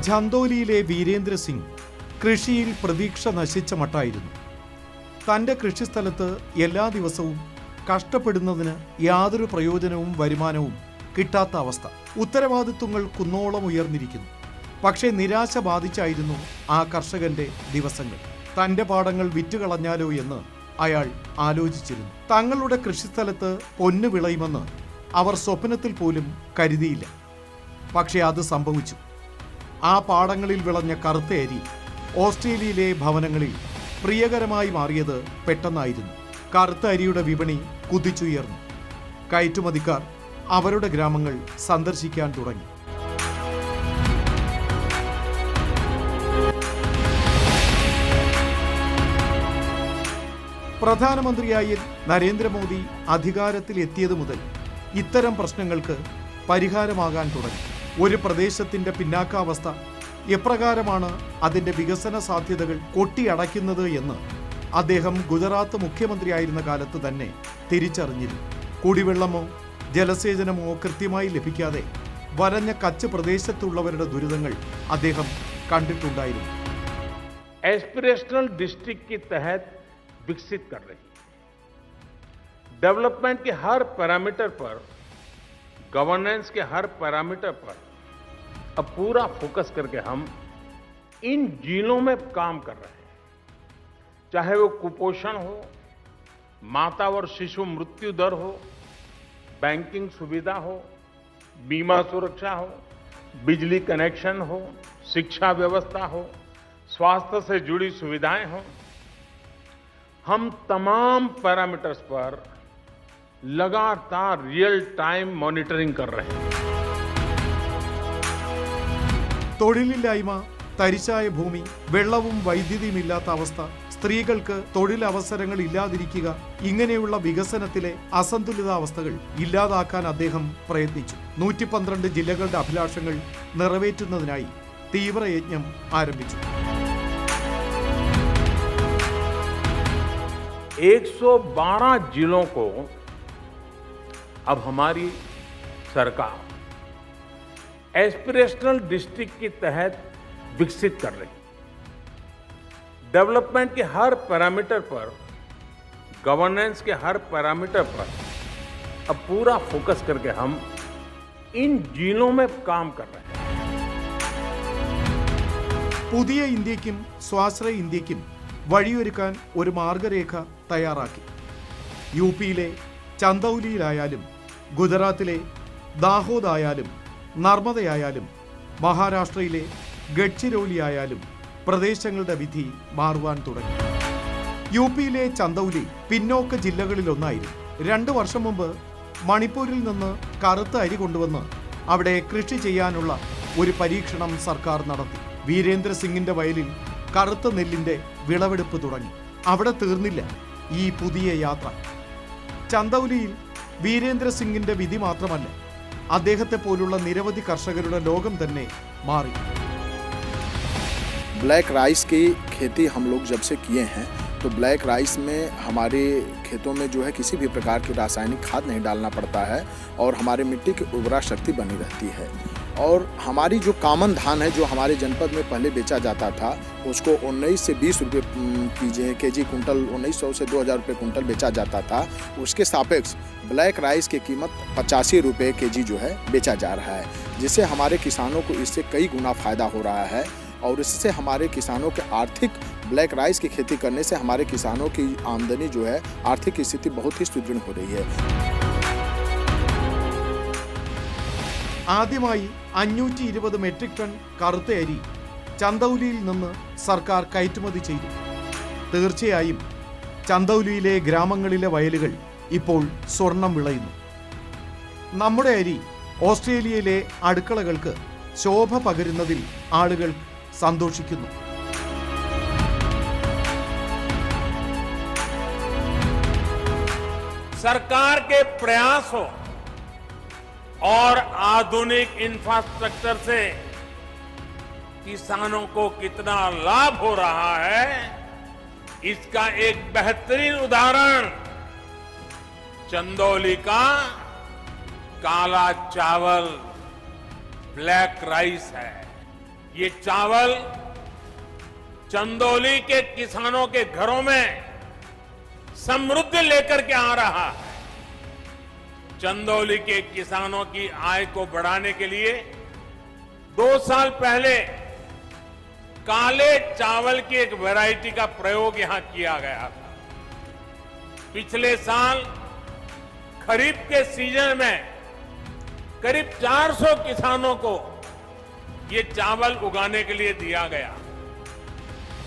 ഝന്തോലിയിലെ വീരേന്ദ്ര സിംഗ് കൃഷിയിൽ പ്രതീക്ഷ നശിച്ച മട്ടായിരുന്നു. തൻ്റെ കൃഷിസ്ഥലത്ത് എല്ലാ ദിവസവും കഷ്ടപ്പെടുന്നതിന് യാതൊരു പ്രയോജനവും വരുമാനവും കിട്ടാത്ത അവസ്ഥ. ഉത്തരവാദിത്വങ്ങൾ കുന്നോളം ഉയർന്നിരിക്കുന്നു. പക്ഷേ നിരാശ ബാധിച്ചായിരുന്നു ആ കർഷകന്റെ ദിവസങ്ങൾ. തൻ്റെ പാടങ്ങൾ വിറ്റുകളഞ്ഞാലോ എന്ന് അയാൾ ആലോചിച്ചിരുന്നു. തങ്ങളുടെ കൃഷിസ്ഥലത്ത് പൊന്നു വിളയുമെന്ന് അവർ സ്വപ്നത്തിൽ പോലും കരുതിയില്ല. പക്ഷേ അത് സംഭവിച്ചു. ആ പാടങ്ങളിൽ വിളഞ്ഞ കറുത്ത അരി ഓസ്ട്രേലിയയിലെ ഭവനങ്ങളിൽ പ്രിയകരമായി മാറിയത് പെട്ടെന്നായിരുന്നു. കറുത്ത അരിയുടെ വിപണി കുതിച്ചുയർന്നു. കയറ്റുമതിക്കാർ അവരുടെ ഗ്രാമങ്ങൾ സന്ദർശിക്കാൻ തുടങ്ങി. പ്രധാനമന്ത്രിയായി നരേന്ദ്രമോദി അധികാരത്തിൽ എത്തിയതു മുതൽ ഇത്തരം പ്രശ്നങ്ങൾക്ക് പരിഹാരമാകാൻ തുടങ്ങി. ഒരു പ്രദേശത്തിന്റെ പിന്നാക്കാവസ്ഥ എപ്രകാരമാണ് അതിന്റെ വികസന സാധ്യതകൾ കൊട്ടിയടയ്ക്കുന്നത് എന്ന് അദ്ദേഹം ഗുജറാത്ത് മുഖ്യമന്ത്രിയായിരുന്ന കാലത്ത് തന്നെ തിരിച്ചറിഞ്ഞിരുന്നു. കുടിവെള്ളമോ ജലസേചനമോ കൃത്യമായി ലഭിക്കാതെ വരഞ്ഞ കച്ച് പ്രദേശത്തുള്ളവരുടെ ദുരിതങ്ങൾ അദ്ദേഹം കണ്ടിട്ടുണ്ടായിരുന്നു. एस्पिरेशनल डिस्ट्रिक्ट के तहत विकसित कर रही डेवलपमेंट के हर पैरामीटर पर, गवर्नेंस के हर पैरामीटर पर अब पूरा फोकस करके हम इन जिलों में काम कर रहे हैं. चाहे वो कुपोषण हो, माता और शिशु मृत्यु दर हो, बैंकिंग सुविधा हो, बीमा सुरक्षा हो, बिजली कनेक्शन हो, शिक्षा व्यवस्था हो, स्वास्थ्य से जुड़ी सुविधाएं हो, हम तमाम पैरामीटर्स पर लगातार रियल टाइम मॉनिटरिंग कर रहे हैं. തൊഴിലില്ലായ്മ, തരിശായ ഭൂമി, വെള്ളവും വൈദ്യുതിയുമില്ലാത്ത അവസ്ഥ, സ്ത്രീകൾക്ക് തൊഴിലവസരങ്ങൾ ഇല്ലാതിരിക്കുക, ഇങ്ങനെയുള്ള വികസനത്തിലെ അസന്തുലിതാവസ്ഥകൾ ഇല്ലാതാക്കാൻ അദ്ദേഹം പ്രയത്നിച്ചു. 112 ജില്ലകളുടെ അഭിലാഷങ്ങൾ നിറവേറ്റുന്നതിനായി തീവ്രയജ്ഞം ആരംഭിച്ചു. 112 जिलों को अब हमारी सरकार एस्पिरेशनल डिस्ट्रिक्ट के तहत विकसित कर रही. डेवलपमेंट के हर पैरामीटर पर, गवर्नेंस के हर पैरामीटर पर अब पूरा फोकस करके हम इन जिलों में काम कर रहे हैं. പുതിയ ഇന്ത്യക്കും സ്വാശ്രയ ഇന്ത്യക്കും വഴിയൊരുക്കാൻ ഒരു മാർഗരേഖ തയ്യാറാക്കി. യു പിയിലെ ചന്ദൌലിയിലായാലും ഗുജറാത്തിലെ ദാഹോദായാലും നർമ്മദയായാലും മഹാരാഷ്ട്രയിലെ ഗഡ്ചിരോലിയായാലും പ്രദേശങ്ങളുടെ വിധി മാറുവാൻ തുടങ്ങി. യു പിയിലെ ചന്ദൌലി പിന്നോക്ക ജില്ലകളിലൊന്നായിരുന്നു. 2 വർഷം മുമ്പ് മണിപ്പൂരിൽ നിന്ന് കറുത്ത അരി കൊണ്ടുവന്ന് അവിടെ കൃഷി ചെയ്യാനുള്ള ഒരു പരീക്ഷണം സർക്കാർ നടത്തി. വീരേന്ദ്ര സിംഗിന്റെ വയലിൽ കറുത്ത നെല്ലിന്റെ വിളവെടുപ്പ് തുടങ്ങി. അവിടെ തീർന്നില്ല ഈ പുതിയ യാത്ര. ചന്ദൌലിയിൽ വീരേന്ദ്ര സിംഗിന്റെ വിധി മാത്രമല്ല, അദ്ദേഹത്തെ പോലുള്ള നിരവധി കർഷകരുടെ ലോകം തന്നെ മാറി. ब्लैक राइस की खेती हम लोग जब से किए हैं तो ब्लैक राइस में हमारे खेतों में जो है किसी भी प्रकार की रासायनिक खाद नहीं डालना पड़ता है और हमारे मिट्टी की उर्वरा शक्ति बनी रहती है. और हमारी जो कॉमन धान है जो हमारे जनपद में पहले बेचा जाता था उसको 19 से 20 रुपये केजी कुंटल, 1900 से 2000 रुपये कुंटल बेचा जाता था. उसके सापेक्ष ब्लैक राइस की कीमत 85 रुपये केजी जो है बेचा जा रहा है, जिससे हमारे किसानों को इससे कई गुना फायदा हो रहा है. और इससे हमारे किसानों के आर्थिक, ब्लैक राइस की खेती करने से हमारे किसानों की आमदनी जो है, आर्थिक स्थिति बहुत ही सुदृढ़ हो रही है. ആദ്യമായി 520 മെട്രിക് ടൺ കറുത്ത അരി ചന്ദൌലിയിൽ നിന്ന് സർക്കാർ കയറ്റുമതി ചെയ്തു. തീർച്ചയായും ചന്ദൌലിയിലെ ഗ്രാമങ്ങളിലെ വയലുകൾ ഇപ്പോൾ സ്വർണം വിളയുന്നു. നമ്മുടെ അരി ഓസ്ട്രേലിയയിലെ അടുക്കളകൾക്ക് ശോഭ പകരുന്നതിൽ ആളുകൾ സന്തോഷിക്കുന്നു. सरकार के प्रयासों और आधुनिक इंफ्रास्ट्रक्चर से किसानों को कितना लाभ हो रहा है, इसका एक बेहतरीन उदाहरण चंदौली का काला चावल, ब्लैक राइस है. ये चावल चंदौली के किसानों के घरों में समृद्धि लेकर के आ रहा है। चंदौली के किसानों की आय को बढ़ाने के लिए 2 साल पहले काले चावल की एक वैरायटी का प्रयोग यहां किया गया था। पिछले साल खरीफ के सीजन में करीब 400 किसानों को ये चावल उगाने के लिए दिया गया।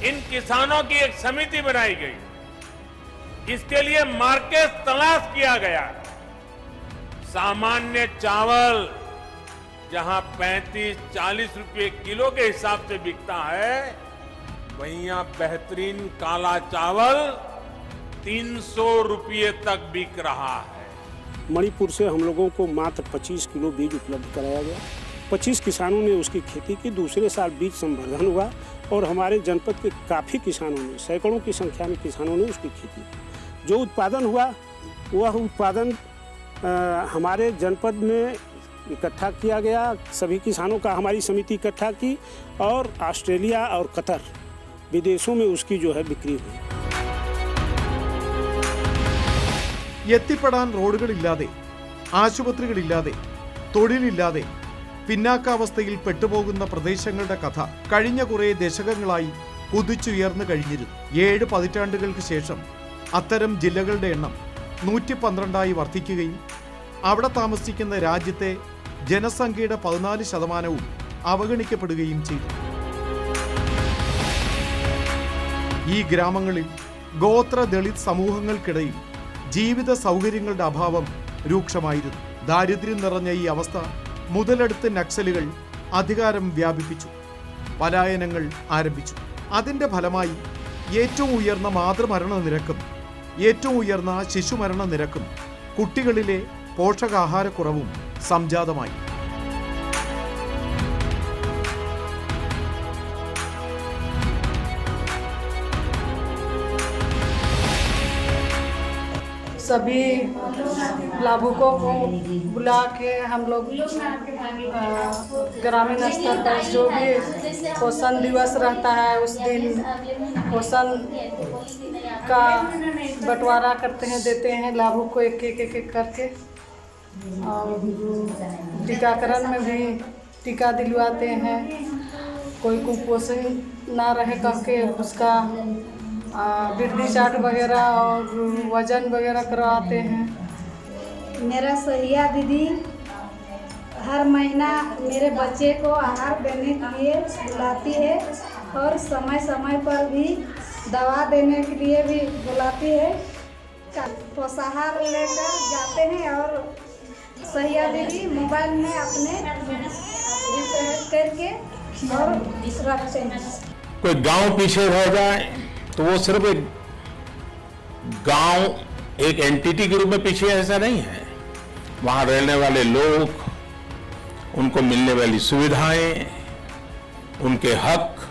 इन किसानों की एक समिति बनाई गई, इसके लिए मार्केट तलाश किया गया। सामान्य चावल जहां 35-40 रुपए किलो के हिसाब से बिकता है, वहीं यहां बेहतरीन काला चावल 300 रुपये तक बिक रहा है। मणिपुर से हम लोगों को मात्र 25 किलो बीज उपलब्ध कराया गया। 25 किसानों ने उसकी खेती की। दूसरे साल बीज संवर्धन हुआ और हमारे जनपद के काफ़ी किसानों ने, सैकड़ों की संख्या में किसानों ने उसकी खेती की। जो उत्पादन हुआ वह उत्पादन हमारे जनपद में इकट्ठा किया गया। सभी किसानों का हमारी समिति इकट्ठा की और ऑस्ट्रेलिया और कतर विदेशों में उसकी जो है बिक्री हुई। എത്തിപ്പെടാൻ റോഡുകളില്ലാതെ, ആശുപത്രികളില്ലാതെ, തൊഴിലില്ലാതെ പിന്നാക്കാവസ്ഥയിൽ പെട്ടുപോകുന്ന പ്രദേശങ്ങളുടെ കഥ കഴിഞ്ഞ കുറേ ദശകങ്ങളായി കുതിച്ചുയർന്നു കഴിഞ്ഞിരുന്നു. 7 പതിറ്റാണ്ടുകൾക്ക് ശേഷം അത്തരം ജില്ലകളുടെ എണ്ണം 112ആയി വർദ്ധിക്കുകയും അവിടെ താമസിക്കുന്ന രാജ്യത്തെ ജനസംഖ്യയുടെ 14% അവഗണിക്കപ്പെടുകയും ചെയ്തു. ഈ ഗ്രാമങ്ങളിൽ ഗോത്ര ദളിത് സമൂഹങ്ങൾക്കിടയിൽ ജീവിത സൗകര്യങ്ങളുടെ അഭാവം രൂക്ഷമായിരുന്നു. ദാരിദ്ര്യം നിറഞ്ഞ ഈ അവസ്ഥ മുതലെടുത്ത് നക്സലുകൾ അധികാരം വ്യാപിപ്പിച്ചു, പലായനങ്ങൾ ആരംഭിച്ചു. അതിൻ്റെ ഫലമായി ഏറ്റവും ഉയർന്ന മാതൃമരണ നിരക്കും ഏറ്റവും ഉയർന്ന ശിശുമരണ നിരക്കും കുട്ടികളിലെ പോഷകാഹാരക്കുറവും സംജാതമായി. सभी लाभुकों को बुला के हम लोग ग्रामीण स्तर पर जो भी पोषण दिवस रहता है उस दिन पोषण का बंटवारा करते हैं, देते हैं लाभुक को एक एक करके। और टीकाकरण में भी टीका दिलवाते हैं। कोई कुपोषण ना रहे करके उसका वृद्धि चार्ट वगैरह और वजन वगैरह करवाते हैं। मेरा सहिया दीदी हर महीना मेरे बच्चे को आहार देने के लिए बुलाती है और समय समय पर भी दवा देने के लिए भी बुलाती है। पोषाहार लेकर जाते हैं और सहिया दीदी मोबाइल में अपने करके और रखते हैं। कोई गांव पीछे रह जाए तो वो सिर्फ एक गांव, एक एंटिटी के रूप में पीछे, ऐसा नहीं है। वहां रहने वाले लोग, उनको मिलने वाली सुविधाएं, उनके हक,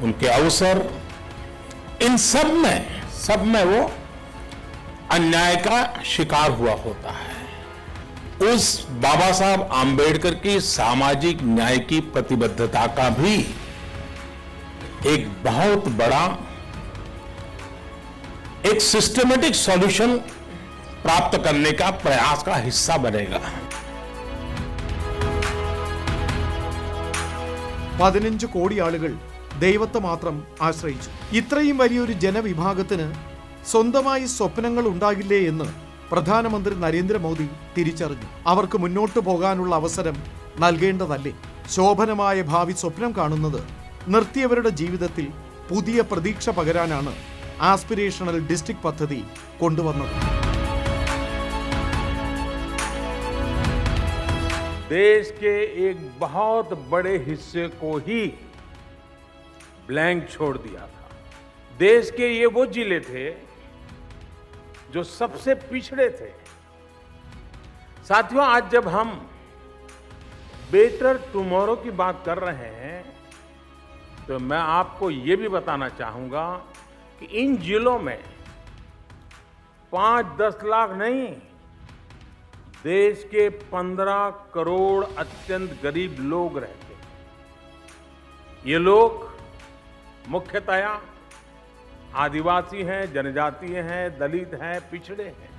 उनके अवसर, इन सब में वो अन्याय का शिकार हुआ होता है। उस बाबा साहब आंबेडकर की सामाजिक न्याय की प्रतिबद्धता का भी एक बहुत बड़ा एक सिस्टमेटिक सॉल्यूशन प्राप्त करने का प्रयास का हिस्सा बनेगा। 15 കോടി ആളുകൾ ദൈവത്തെ മാത്രം ആശ്രയിച്ചു. ഇത്രയും വലിയൊരു ജനവിഭാഗത്തിന് സ്വന്തമായി സ്വപ്നങ്ങൾ ഉണ്ടാകില്ലേ എന്ന് പ്രധാനമന്ത്രി നരേന്ദ്രമോദി തിരിച്ചറിഞ്ഞു. അവർക്ക് മുന്നോട്ട് പോകാനുള്ള അവസരം നൽകേണ്ടതല്ലേ? ശോഭനമായ ഭാവി സ്വപ്നം കാണുന്നത് നിർത്തിയവരുടെ ജീവിതത്തിൽ പുതിയ പ്രതീക്ഷ പകരാനാണ് ആസ്പിരേഷണൽ ഡിസ്ട്രിക്ട് പദ്ധതി കൊണ്ടുവന്നത്. देश के एक बहुत बड़े हिस्से को ही ब्लैंक छोड़ दिया था। देश के ये वो जिले थे जो सबसे पिछड़े थे। साथियों, आज जब हम बेटर टुमारो की बात कर रहे हैं तो मैं आपको ये भी बताना चाहूंगा कि इन जिलों में 5-10 लाख नहीं, देश के 15 करोड़ अत्यंत गरीब लोग रहते हैं। ये लोग मुख्यतया आदिवासी हैं, जनजातीय हैं, दलित हैं, पिछड़े हैं।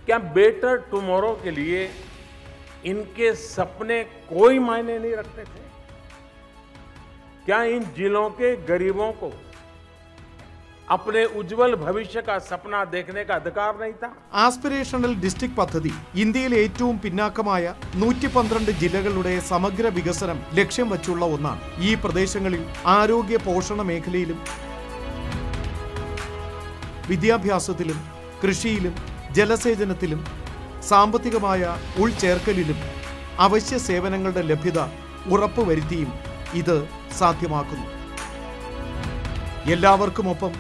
क्या बेटर टुमारो के लिए इनके सपने कोई मायने नहीं रखते थे? क्या इन जिलों के गरीबों को अपने उज्जवल भविष्य का सपना देखने का अधिकार नहीं था? ആസ്പിരേഷണൽ ഡിസ്ട്രിക്ട് പദ്ധതി ഇന്ത്യയിലെ ഏറ്റവും പിന്നാക്കമായ 112 ജില്ലകളുടെ സമഗ്ര വികസനം ലക്ഷ്യം വച്ചുള്ള ഒന്നാണ്. ഈ പ്രദേശങ്ങളിൽ ആരോഗ്യ പോഷണ മേഖലയിലും വിദ്യാഭ്യാസത്തിലും കൃഷിയിലും ജലസേചനത്തിലും സാമ്പത്തികമായ ഉൾച്ചേർക്കലിലും അവശ്യ സേവനങ്ങളുടെ ലഭ്യത ഉറപ്പുവരുത്തിയും ഇത് സാധ്യമാക്കുന്നു. എല്ലാവർക്കുമൊപ്പം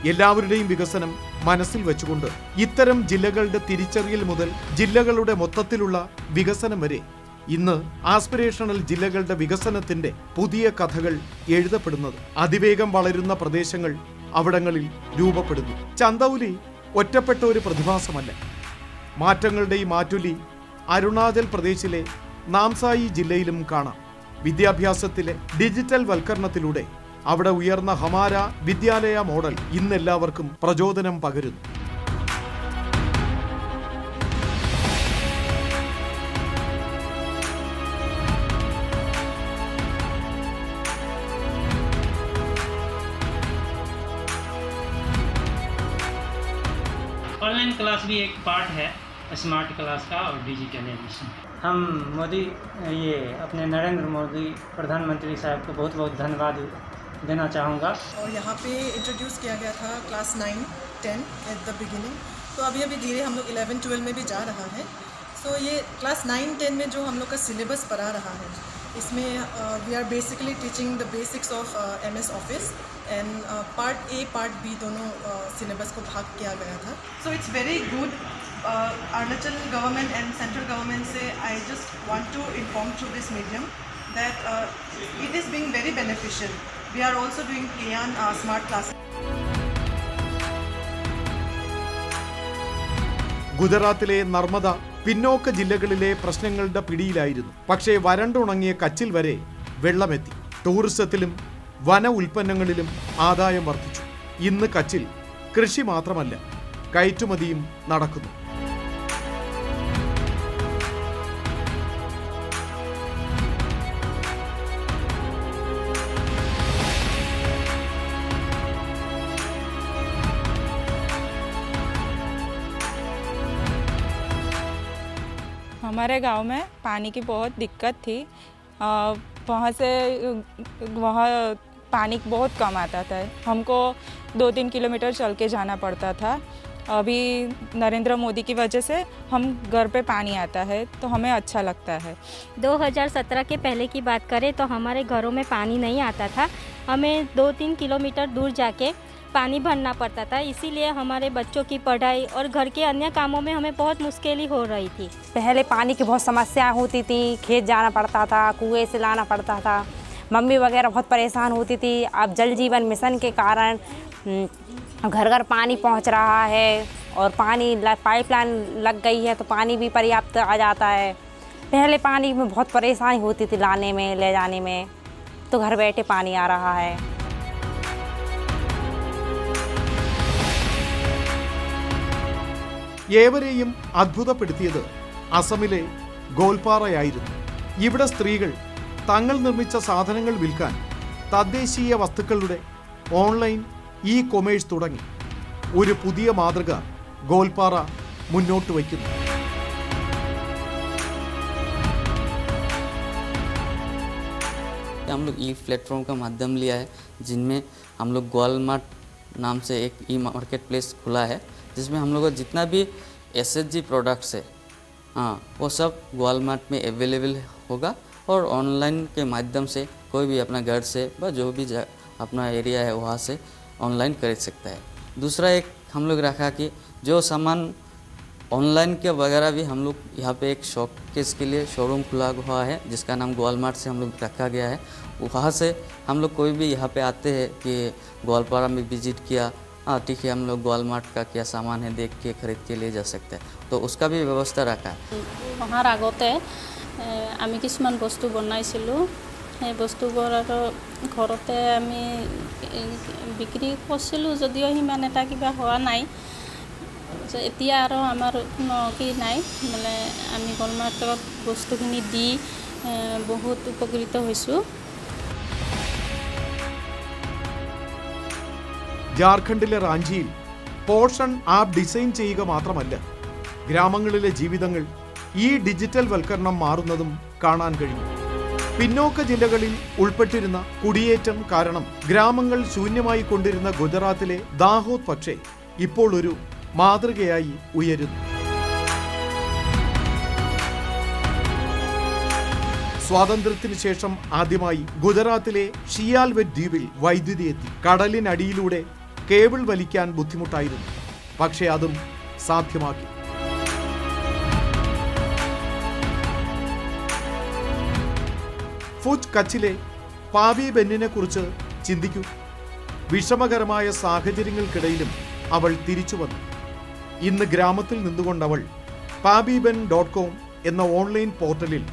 എല്ലാവരുടെയും വികസനം മനസ്സിൽ വെച്ചുകൊണ്ട് ഇത്തരം ജില്ലകളുടെ തിരിച്ചറിയൽ മുതൽ ജില്ലകളുടെ മൊത്തത്തിലുള്ള വികസനം വരെ ഇന്ന് ആസ്പിരേഷണൽ ജില്ലകളുടെ വികസനത്തിന്റെ പുതിയ കഥകൾ എഴുതപ്പെടുന്നത് അതിവേഗം വളരുന്ന പ്രദേശങ്ങൾ അവിടങ്ങളിൽ രൂപപ്പെടുന്നു. ചന്ദൌലി ഒറ്റപ്പെട്ട ഒരു പ്രതിഭാസമല്ല. മാറ്റങ്ങളുടെ ഈ മാറ്റുലി അരുണാചൽ പ്രദേശിലെ നാംസായി ജില്ലയിലും കാണാം. വിദ്യാഭ്യാസത്തിലെ ഡിജിറ്റൽ വൽക്കരണത്തിലൂടെ അവിടെ ഉയർന്ന ഹമാര വിദ്യാലയ മോഡൽ ഇന്നെല്ലാവർക്കും പ്രചോദനം പകരുന്നു. ऑनलाइन क्लास भी एक पार्ट है स्मार्ट क्लास का और डिजिटल एजुकेशन। हम मोदी ये अपने नरेंद्र मोदी प्रधानमंत्री साहब को बहुत बहुत धन्यवाद देना चाहूँगा। और यहाँ पे इंट्रोड्यूस किया गया था क्लास 9, 10 एट द बिगिनिंग, तो अभी धीरे हम लोग 11, 12 में भी जा रहा है। सो ये क्लास 9, 10 में जो हम लोग का सिलेबस पढ़ा रहा है, इसमें we are basically teaching the basics of MS office and part A, part B दोनों सिलेबस को भाग किया गया था। So it's very good. Arunachal government and central government से I just want to inform through this medium that it is being very beneficial. We are also doing Kian smart class. ഗുജറാത്തിലെ നർമ്മദ പിന്നോക്ക ജില്ലകളിലെ പ്രശ്നങ്ങളുടെ പിടിയിലായിരുന്നു. പക്ഷേ വരണ്ടുണങ്ങിയ കച്ചിൽ വരെ വെള്ളമെത്തി. ടൂറിസത്തിലും വന ഉൽപ്പന്നങ്ങളിലും ആദായം വർദ്ധിച്ചു. ഇന്ന് കച്ചിൽ കൃഷി മാത്രമല്ല, കയറ്റുമതിയും നടക്കുന്നു. हमारे गांव में पानी की बहुत दिक्कत थी। वहाँ से वहाँ पानी बहुत कम आता था। हमको 2-3 किलोमीटर चल के जाना पड़ता था। अभी नरेंद्र मोदी की वजह से हम घर पे पानी आता है तो हमें अच्छा लगता है। 2017 के पहले की बात करें तो हमारे घरों में पानी नहीं आता था। हमें 2-3 किलोमीटर दूर जाके पानी भरना पड़ता था। इसीलिए हमारे बच्चों की पढ़ाई और घर के अन्य कामों में हमें बहुत मुश्किल हो रही थी। पहले पानी की बहुत समस्या होती थी, खेत जाना पड़ता था, कुएं से लाना पड़ता था, मम्मी वगैरह बहुत परेशान होती थी। अब जल जीवन मिशन के कारण घर घर पानी पहुंच रहा है और पानी पाइपलाइन लग गई है तो पानी भी पर्याप्त आ जाता है। पहले पानी में बहुत परेशानी होती थी लाने में ले जाने में, तो घर बैठे पानी आ रहा है। ഏവരെയും അത്ഭുതപ്പെടുത്തിയത് അസമിലെ ഗോൽപാറയായിരുന്നു. ഇവിടെ സ്ത്രീകൾ തങ്ങൾ നിർമ്മിച്ച സാധനങ്ങൾ വിൽക്കാൻ തദ്ദേശീയ വസ്തുക്കളുടെ ഓൺലൈൻ കൊമേഴ്സ് തുടങ്ങി. ഒരു പുതിയ മാതൃക ഗോൽപാറ മുന്നോട്ട് വയ്ക്കുന്നു. हम लोग प्लेटफॉर्म का माध्यम लिया है, जिनमें हम लोग ग्वालमार्ट नाम से एक मार्केट प्लेस खुला है, जिसमें हम लोग का जितना भी SHG प्रोडक्ट्स है वो सब ग्वालमार्ट में अवेलेबल होगा और ऑनलाइन के माध्यम से कोई भी अपना घर से व जो भी अपना एरिया है वहाँ से ऑनलाइन कर सकता है। दूसरा एक हम लोग रखा कि जो सामान ऑनलाइन के वगैरह भी हम लोग यहाँ पे एक शॉपकेस के लिए शोरूम खुला हुआ है, जिसका नाम ग्वालमार्ट से हम लोग रखा गया है। वहाँ से हम लोग कोई भी यहाँ पे आते हैं कि ग्वालपारा में विजिट किया, ठीक है, हम लोग ग्वालमार्ट का क्या सामान है देख के खरीद के ले जा सकते हैं, तो उसका भी व्यवस्था रखा है। অহাৰ আগতে আমি কিছুমান বস্তু বনাইছিলোঁ সেই বস্তুবোৰ আৰু ঘৰতে আমি বিক্ৰী কৰিছিলোঁ, যদিও সিমান এটা কিবা হোৱা নাই। এতিয়া আৰু আমাৰ কোনো কি নাই, মানে আমি গলমাৰ্টত বস্তুখিনি দি বহুত উপকৃত হৈছোঁ। ജാർഖണ്ഡിലെ റാഞ്ചിയിൽ പോഷൻ ആപ്പ് ഡിസൈൻ ചെയ്യുക മാത്രമല്ല, ഗ്രാമങ്ങളിലെ ജീവിതങ്ങൾ ഈ ഡിജിറ്റൽ വൽക്കരണം മാറുന്നതും കാണാൻ കഴിയും. പിന്നോക്ക ജില്ലകളിൽ ഉൾപ്പെട്ടിരുന്ന കുടിയേറ്റം കാരണം ഗ്രാമങ്ങൾ ശൂന്യമായി കൊണ്ടിരുന്ന ഗുജറാത്തിലെ ദാഹോദ് പക്ഷേ ഇപ്പോൾ ഒരു മാതൃകയായി ഉയരുന്നു. സ്വാതന്ത്ര്യത്തിന് ശേഷം ആദ്യമായി ഗുജറാത്തിലെ ഷിയാൽവെറ്റ് ദ്വീപിൽ വൈദ്യുതി എത്തി. കടലിനടിയിലൂടെ കേബിൾ വലിക്കാൻ ബുദ്ധിമുട്ടായിരുന്നു, പക്ഷേ അതും സാധ്യമാക്കി. ഫുജ് കച്ചിലെ പാബി ബെന്നിനെ കുറിച്ച് ചിന്തിക്കൂ. വിഷമകരമായ സാഹചര്യങ്ങൾക്കിടയിലും അവൾ തിരിച്ചു വന്നു. ഇന്ന് ഗ്രാമത്തിൽ നിന്നുകൊണ്ടവൾ pabiben.com എന്ന ഓൺലൈൻ പോർട്ടലിൽ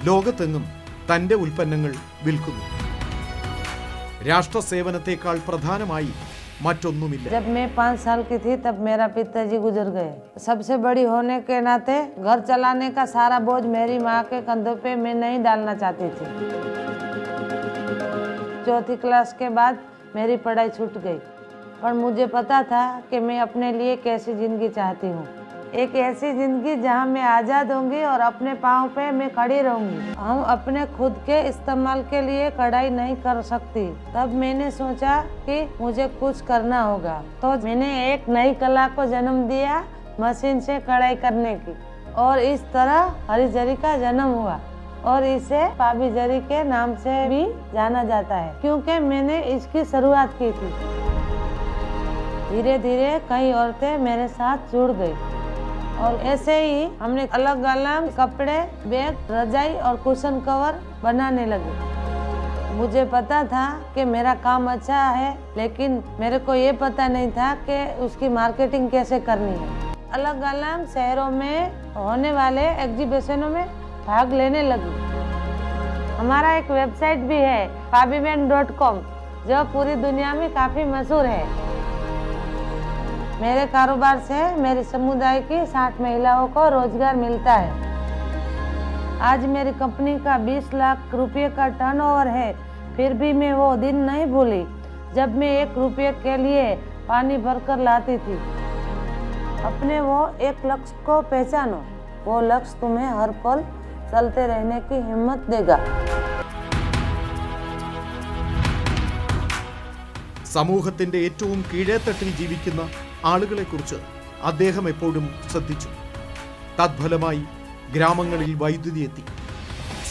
ലോകത്തെങ്ങും തൻ്റെ ഉൽപ്പന്നങ്ങൾ വിൽക്കുന്നു. രാഷ്ട്രസേവനത്തെക്കാൾ പ്രധാനമായി മറ്റൊന്നുമില്ല. जब मैं 5 साल की थी तब मेरा पिताजी गुजर गए. सबसे बड़ी होने के नाते घर चलाने का सारा बोझ मेरी माँ के कंधों पे मैं नहीं डालना चाहती थी. 4th क्लास के बाद मेरी पढ़ाई छूट गई, पर मुझे पता था कि मैं अपने लिए कैसी ज़िंदगी चाहती हूँ. एक ऐसी ज़िंदगी जहाँ मैं आज़ाद होंगी और अपने पाँव पे मैं खड़ी रहूँगी. हम अपने खुद के इस्तेमाल के लिए कढ़ाई नहीं कर सकती. तब मैंने सोचा कि मुझे कुछ करना होगा, तो मैंने एक नई कला को जन्म दिया, मशीन से कढ़ाई करने की. और इस तरह हरी जरी का जन्म हुआ और इसे पाबी जरी के नाम से भी जाना जाता है, क्योंकि मैंने इसकी शुरुआत की थी. धीरे धीरे कई औरतें मेरे साथ जुड़ गई और ऐसे ही हमने अलग अलग कपड़े, बैग, रजाई और कुशन कवर बनाने लगे. मुझे पता था कि मेरा काम अच्छा है, लेकिन मेरे को ये पता नहीं था कि उसकी मार्केटिंग कैसे करनी है. अलग अलग शहरों में होने वाले एग्जीबिशनों में भाग लेने लगी. हमारा एक वेबसाइट भी है pabiben.com, जो पूरी दुनिया में काफ़ी मशहूर है. मेरे कारोबार से मेरे समुदाय की 60 महिलाओं को रोजगार मिलता है. आज मेरी कंपनी का 20 लाख रुपए का टर्नओवर है. फिर भी मैं वो दिन नहीं भूली जब मैं 1 रुपये के लिए पानी भरकर लाती थी. अपने वो एक लक्ष्य को पहचानो, वो लक्ष्य तुम्हें हर पल चलते रहने की हिम्मत देगा. സമൂഹത്തിന്റെ ഏറ്റവും കീഴേത്തട്ടിൽ ജീവിക്കുന്ന ആളുകളെക്കുറിച്ച് അദ്ദേഹം എപ്പോഴും ശ്രദ്ധിച്ചു. തത്ഫലമായി ഗ്രാമങ്ങളിൽ വൈദ്യുതി എത്തി.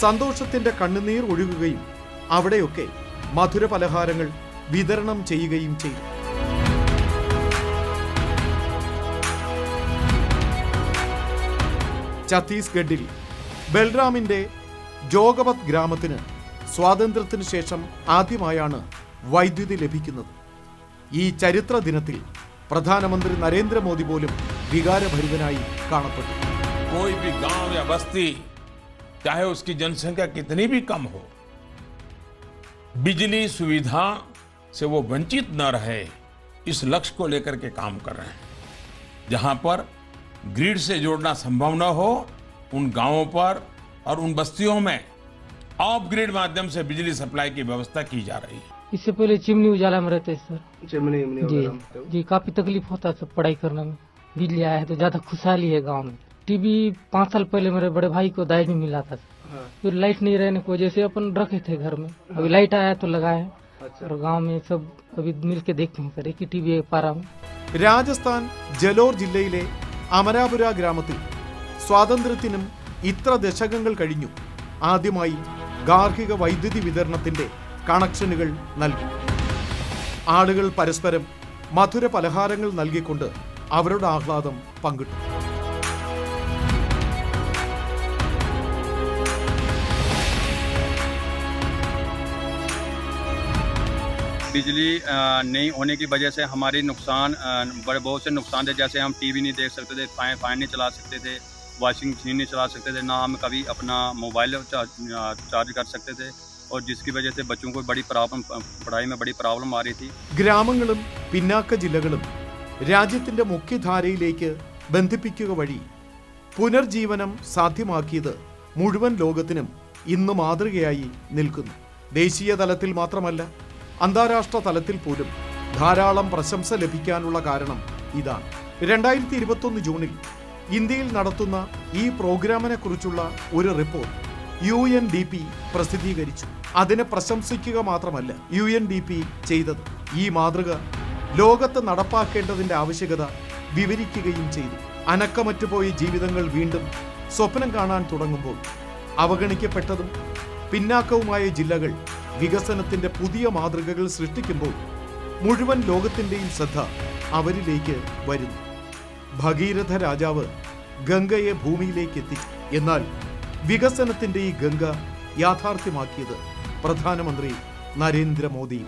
സന്തോഷത്തിന്റെ കണ്ണുനീർ ഒഴുകുകയും അവിടെയൊക്കെ മധുര പലഹാരങ്ങൾ വിതരണം ചെയ്യുകയും ചെയ്തു. ഛത്തീസ്ഗഡിൽ ബൽറാമിന്റെ ജോഗവത് ഗ്രാമത്തിന് സ്വാതന്ത്ര്യത്തിന് ശേഷം ആദ്യമായാണ് വൈദ്യുതി ലഭിക്കുന്നത്. ഈ ചരിത്ര ദിനത്തിൽ പ്രധാനമന്ത്രി നരേന്ദ്രമോദി പോലും വികാരഭരിതനായി കാണപ്പെട്ടു. कोई भी गांव या बस्ती, चाहे उसकी जनसंख्या कितनी भी कम हो, बिजली सुविधा से वो वंचित न रहे, इस लक्ष्य को लेकर के काम कर रहे हैं. जहां पर ग्रिड से जोड़ना संभव न हो, उन गांवों पर और उन बस्तियों में ऑफ ग्रिड माध्यम से बिजली सप्लाई की व्यवस्था की जा रही है. इससे पहले चिमनी उजाला में रहते सर. चिमनी जी काफी तकलीफ होता है पढ़ाई करने में. बिजली आया है तो ज्यादा खुशहाली है गांव में. टीवी 5 साल पहले मेरे बड़े भाई को दाई में मिला था. फिर लाइट नहीं रहने की वजह से अपन रखे थे घर में. अभी लाइट आया तो लगाए. और गांव में सब अभी मिल के देखते हैं सर, एक ही टीवी पारा में. രാജസ്ഥാൻ ജലോർ ജില്ലയിലെ അമരാപുര ഗ്രാമത്തിൽ സ്വാതന്ത്ര്യത്തിനും ഇത്ര ദശകങ്ങൾ കഴിഞ്ഞു ആദ്യമായി ഗാർഹിക വൈദ്യുതി വിതരണത്തിന്റെ കണക്ഷനുകൾ നൽകി. ആളുകൾ പരസ്പരം മധുര പലഹാരങ്ങൾ നൽകിക്കൊണ്ട് അവരുടെ ആഹ്ലാദം പങ്കിട്ടു. बिजली नहीं होने की वजह से हमारी नुकसान बड़े बहुत से नुकसान थे. जैसे हम टीवी नहीं देख सकते थे, फैन नहीं चला सकते थे, वॉशिंग मशीन नहीं चला सकते थे, ना हम कभी अपना मोबाइल चार्ज कर सकते थे. और जिसकी वजह से बच्चों को बड़ी प्रॉब्लम, पढ़ाई में बड़ी प्रॉब्लम आ रही थी। ഗ്രാമങ്ങളും പിന്നാക്ക ജില്ലകളും രാജ്യത്തിന്റെ മുഖ്യധാരയിലേക്ക് ബന്ധിപ്പിക്കുക വഴി പുനർജീവനം സാധ്യമാക്കിയത് മുഴുവൻ ലോകത്തിനും ഇന്ന് മാതൃകയായി നിൽക്കുന്നു. ദേശീയ തലത്തിൽ മാത്രമല്ല, അന്താരാഷ്ട്ര തലത്തിൽ പോലും ധാരാളം പ്രശംസ ലഭിക്കാനുള്ള കാരണം ഇതാണ്. 2021 ജൂണിൽ ഇന്ത്യയിൽ നടത്തുന്ന ഈ പ്രോഗ്രാമിനെ കുറിച്ചുള്ള ഒരു റിപ്പോർട്ട് UNDP പ്രസിദ്ധീകരിച്ചു. അതിനെ പ്രശംസിക്കുക മാത്രമല്ല UNDP ചെയ്തത്, ഈ മാതൃക ലോകത്ത് നടപ്പാക്കേണ്ടതിന്റെ ആവശ്യകത വിവരിക്കുകയും ചെയ്തു. അനക്കമറ്റുപോയ ജീവിതങ്ങൾ വീണ്ടും സ്വപ്നം കാണാൻ തുടങ്ങുമ്പോൾ അവഗണിക്കപ്പെട്ടതും പിന്നാക്കവുമായ ജില്ലകൾ വികസനത്തിന്റെ പുതിയ മാതൃകകൾ സൃഷ്ടിക്കുമ്പോൾ മുഴുവൻ ലോകത്തിന്റെയും ശ്രദ്ധ അവരിലേക്ക് വരുന്നു. ഭഗീരഥ രാജാവ് ഗംഗയെ ഭൂമിയിലേക്ക് എത്തിച്ചു. എന്നാൽ വികസനത്തിന്റെ ഈ ഗംഗ യാഥാർത്ഥ്യമാക്കിയത് പ്രധാനമന്ത്രി നരേന്ദ്രമോദി.